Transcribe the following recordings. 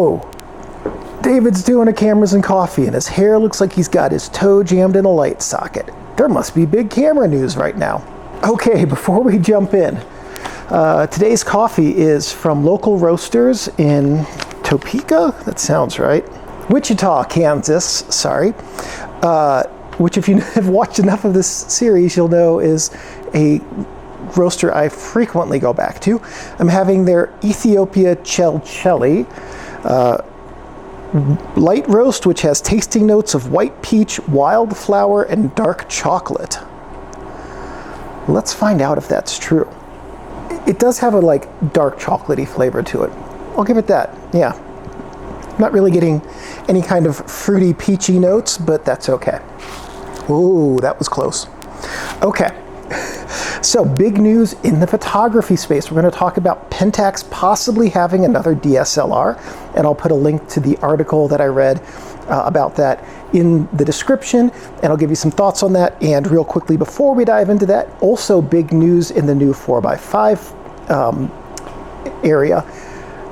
Whoa! David's doing a cameras and coffee, and his hair looks like he's got his toe jammed in a light socket. There must be big camera news right now. Okay, before we jump in, today's coffee is from local roasters in Topeka? That sounds right. Wichita, Kansas, sorry. Which if you have watched enough of this series, you'll know is a roaster I frequently go back to. I'm having their Ethiopia Chelcheli light roast, which has tasting notes of white peach, wildflower, and dark chocolate. Let's find out if that's true. It does have a dark chocolatey flavor to it. I'll give it that, yeah. Not really getting any kind of fruity, peachy notes, but that's okay. Ooh, that was close. Okay. So, big news in the photography space. We're going to talk about Pentax possibly having another DSLR, and I'll put a link to the article that I read about that in the description, and I'll give you some thoughts on that. And real quickly before we dive into that, also big news in the new 4x5 area.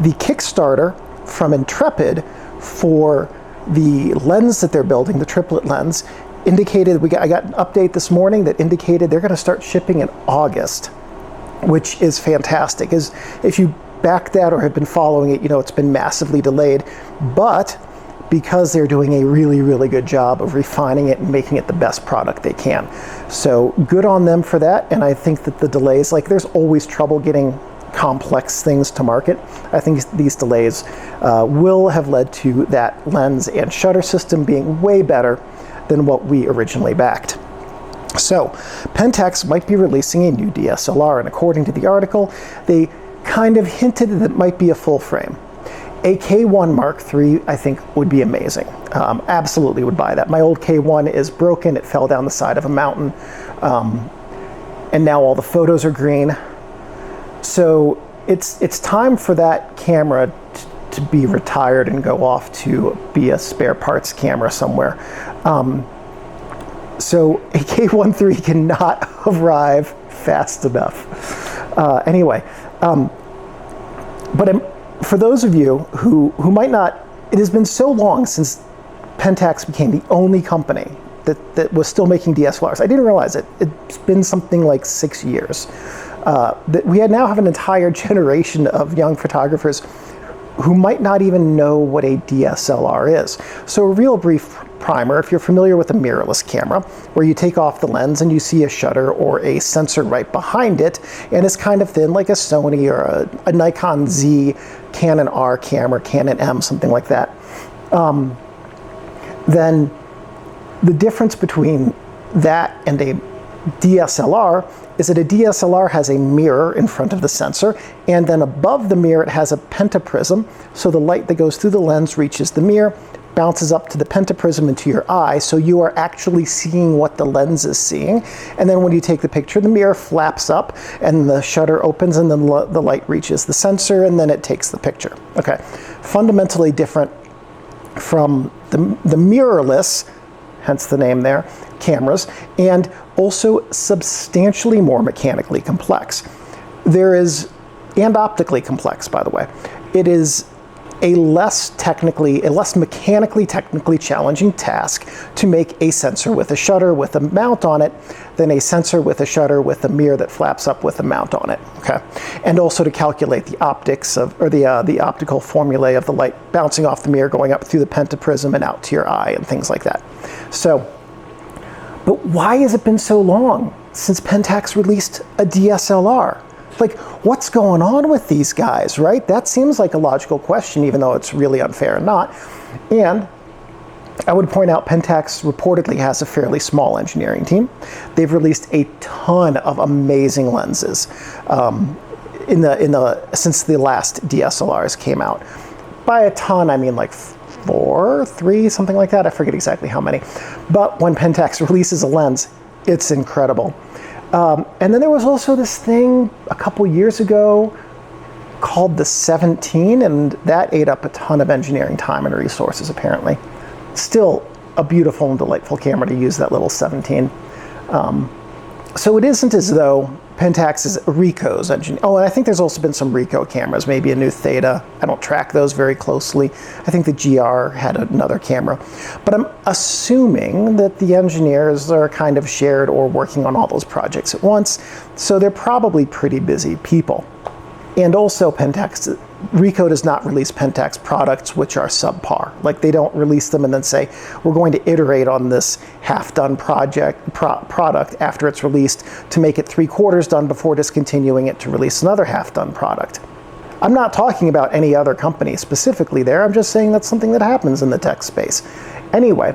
The Kickstarter from Intrepid for the lens that they're building, the triplet lens, indicated, I got an update this morning that indicated they're going to start shipping in August, which is fantastic. As if you back that or have been following it, you know it's been massively delayed, but because they're doing a really, really good job of refining it and making it the best product they can. So good on them for that, and I think that the delays, there's always trouble getting complex things to market. I think these delays will have led to that lens and shutter system being way better than what we originally backed. So, Pentax might be releasing a new DSLR, and according to the article, they kind of hinted that it might be a full frame. A K1 Mark III, I think, would be amazing. Absolutely would buy that. My old K1 is broken. It fell down the side of a mountain, and now all the photos are green. So it's time for that camera to be retired and go off to be a spare parts camera somewhere. So a K1 III cannot arrive fast enough. Anyway, but for those of you who might not, it has been so long since Pentax became the only company that was still making DSLRs. I didn't realize it. It's been something like 6 years. That we now have an entire generation of young photographers who might not even know what a DSLR is. So a real brief primer, if you're familiar with a mirrorless camera, where you take off the lens and you see a shutter or a sensor right behind it, and it's kind of thin like a Sony or a Nikon Z, Canon R camera, Canon M, something like that. Then the difference between that and a DSLR is that a DSLR has a mirror in front of the sensor, and then above the mirror it has a pentaprism, so the light that goes through the lens reaches the mirror, bounces up to the pentaprism into your eye, so you are actually seeing what the lens is seeing. And then when you take the picture, the mirror flaps up and the shutter opens, and then the light reaches the sensor, and then it takes the picture. Okay, fundamentally different from the mirrorless, hence the name there, cameras, and also substantially more mechanically complex. And optically complex, by the way. It is a less mechanically technically challenging task to make a sensor with a shutter with a mount on it than a sensor with a shutter with a mirror that flaps up with a mount on it. Okay, and also to calculate the optics the optical formulae of the light bouncing off the mirror, going up through the pentaprism and out to your eye and things like that. So, but why has it been so long since Pentax released a DSLR? What's going on with these guys, right? That seems like a logical question, even though it's really unfair and not. And I would point out Pentax reportedly has a fairly small engineering team. They've released a ton of amazing lenses since the last DSLRs came out. By a ton, I mean 4, 3, something like that. I forget exactly how many. But when Pentax releases a lens, it's incredible. And then there was also this thing a couple years ago called the 17, and that ate up a ton of engineering time and resources, apparently. Still a beautiful and delightful camera to use, that little 17. So it isn't as though Pentax is Ricoh's engine. Oh, and I think there's also been some Ricoh cameras, maybe a new Theta. I don't track those very closely. I think the GR had another camera. But I'm assuming that the engineers are kind of shared or working on all those projects at once, so they're probably pretty busy people. And also Ricoh does not release Pentax products which are subpar. Like, they don't release them and then say, we're going to iterate on this half-done product after it's released to make it 3/4 done before discontinuing it to release another half-done product. I'm not talking about any other company specifically there. I'm just saying that's something that happens in the tech space. Anyway,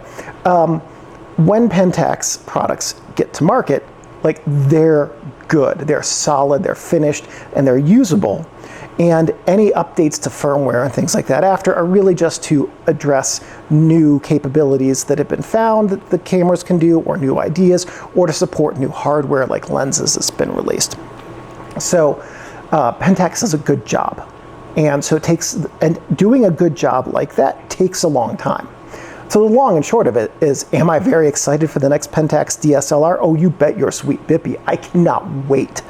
when Pentax products get to market, like, they're good, they're solid, they're finished, and they're usable. And any updates to firmware and things like that after are really just to address new capabilities that have been found that the cameras can do, or new ideas, or to support new hardware like lenses that's been released. So Pentax does a good job. And so doing a good job like that takes a long time. So the long and short of it is, am I very excited for the next Pentax DSLR? Oh, you bet your sweet bippy. I cannot wait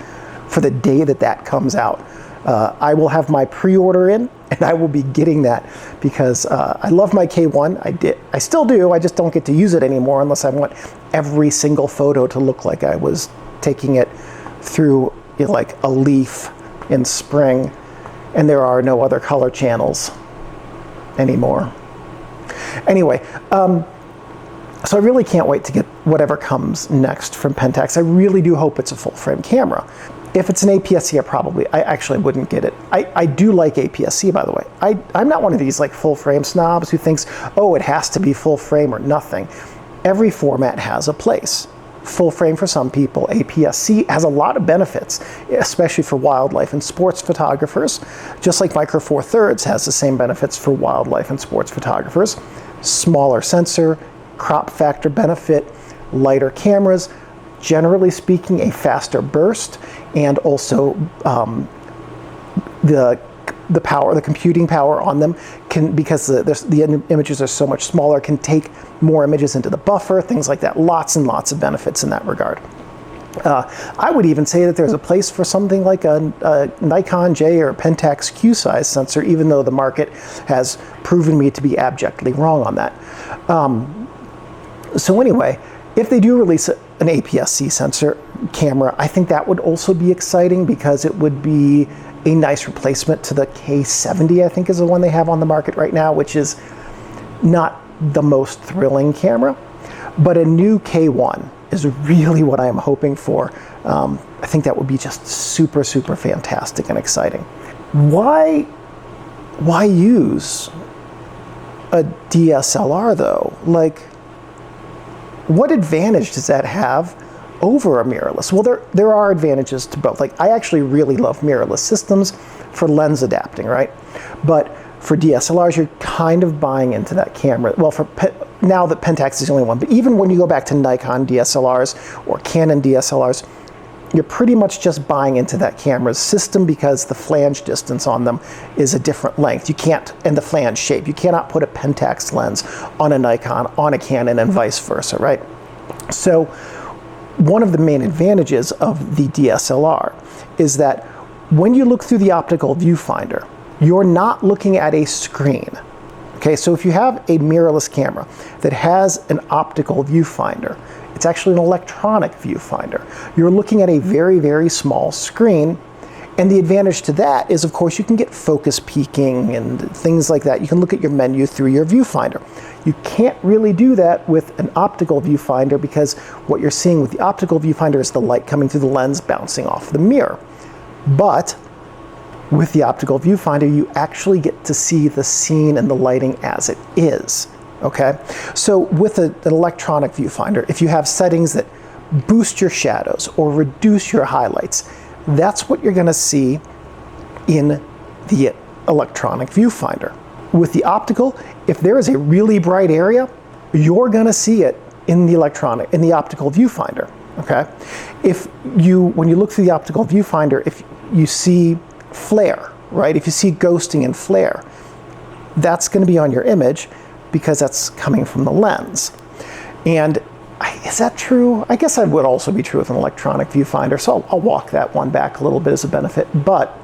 for the day that that comes out. I will have my pre-order in, and I will be getting that because I love my K1. I still do. I just don't get to use it anymore unless I want every single photo to look like I was taking it through, you know, like a leaf in spring, and there are no other color channels anymore. Anyway, so I really can't wait to get whatever comes next from Pentax. I really do hope it's a full-frame camera. If it's an APS-C, I actually wouldn't get it. I do like APS-C, by the way. I'm not one of these like full-frame snobs who thinks, oh, it has to be full-frame or nothing. Every format has a place. Full-frame for some people. APS-C has a lot of benefits, especially for wildlife and sports photographers, just like Micro Four Thirds has the same benefits for wildlife and sports photographers. Smaller sensor, crop factor benefit, lighter cameras, generally speaking, a faster burst, and also the power, the computing power on them because the images are so much smaller, can take more images into the buffer, things like that. Lots and lots of benefits in that regard. I would even say that there's a place for something like a Nikon J or Pentax Q size sensor, even though the market has proven me to be abjectly wrong on that. So anyway, if they do release an APS-C sensor camera, I think that would also be exciting because it would be a nice replacement to the K70, I think is the one they have on the market right now, which is not the most thrilling camera, but a new K1 is really what I am hoping for. I think that would be just super, super fantastic and exciting. Why use a DSLR though? Like, what advantage does that have over a mirrorless? Well, there are advantages to both. Like, I actually really love mirrorless systems for lens adapting, right? But for DSLRs, you're kind of buying into that camera. Well, now that Pentax is the only one, but even when you go back to Nikon DSLRs or Canon DSLRs, you're pretty much just buying into that camera's system because the flange distance on them is a different length. You can't, and the flange shape, you cannot put a Pentax lens on a Nikon, on a Canon, and vice versa, right? So one of the main advantages of the DSLR is that when you look through the optical viewfinder, you're not looking at a screen. Okay, so if you have a mirrorless camera that has an optical viewfinder, it's actually an electronic viewfinder. You're looking at a very, very small screen, and the advantage to that is, of course, you can get focus peaking and things like that. You can look at your menu through your viewfinder. You can't really do that with an optical viewfinder because what you're seeing with the optical viewfinder is the light coming through the lens bouncing off the mirror. But with the optical viewfinder, you actually get to see the scene and the lighting as it is. Okay, so with an electronic viewfinder, if you have settings that boost your shadows or reduce your highlights, that's what you're going to see in the electronic viewfinder. With the optical, if there is a really bright area, you're going to see it in the optical viewfinder. Okay, when you look through the optical viewfinder, if you see flare, right? If you see ghosting and flare, that's going to be on your image because that's coming from the lens. And I is that true? I guess that would also be true with an electronic viewfinder, so I'll walk that one back a little bit as a benefit. But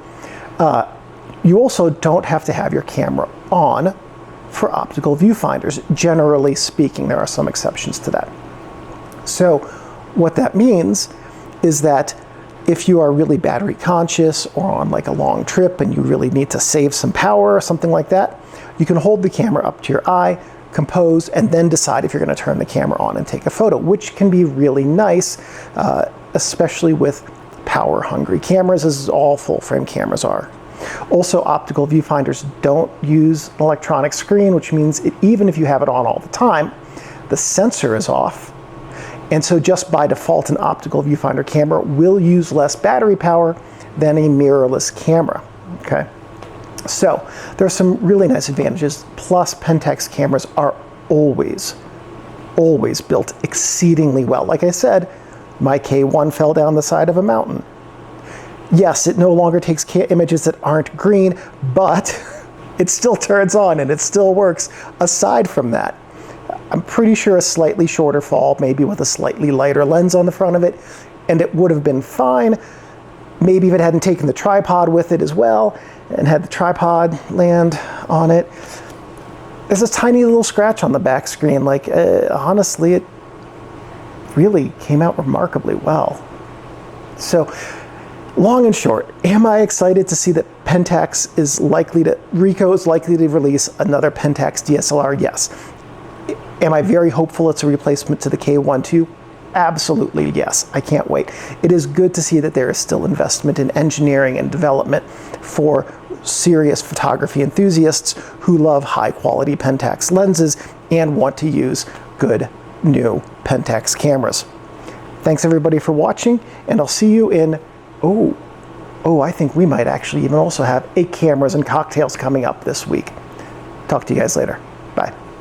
you also don't have to have your camera on for optical viewfinders. Generally speaking, there are some exceptions to that. So what that means is that if you are really battery conscious or on like a long trip and you really need to save some power or something like that, you can hold the camera up to your eye, compose, and then decide if you're going to turn the camera on and take a photo, which can be really nice, especially with power-hungry cameras, as all full-frame cameras are. Also, optical viewfinders don't use an electronic screen, which means even if you have it on all the time, the sensor is off. And so just by default, an optical viewfinder camera will use less battery power than a mirrorless camera, okay? So there are some really nice advantages. Plus, Pentax cameras are always built exceedingly well. Like I said, my K1 fell down the side of a mountain. Yes, it no longer takes images that aren't green, but it still turns on and it still works. Aside from that, I'm pretty sure a slightly shorter fall, maybe with a slightly lighter lens on the front of it, and it would have been fine. Maybe if it hadn't taken the tripod with it as well, and had the tripod land on it. There's this tiny little scratch on the back screen. Like, honestly, it really came out remarkably well. So, long and short, am I excited to see that Pentax is likely to, Ricoh is likely to release another Pentax DSLR? Yes. Am I very hopeful it's a replacement to the K1 too? Absolutely, yes. I can't wait. It is good to see that there is still investment in engineering and development for serious photography enthusiasts who love high-quality Pentax lenses and want to use good new Pentax cameras. Thanks everybody for watching, and I'll see you in, I think we might actually even also have 8 cameras and cocktails coming up this week. Talk to you guys later. Bye.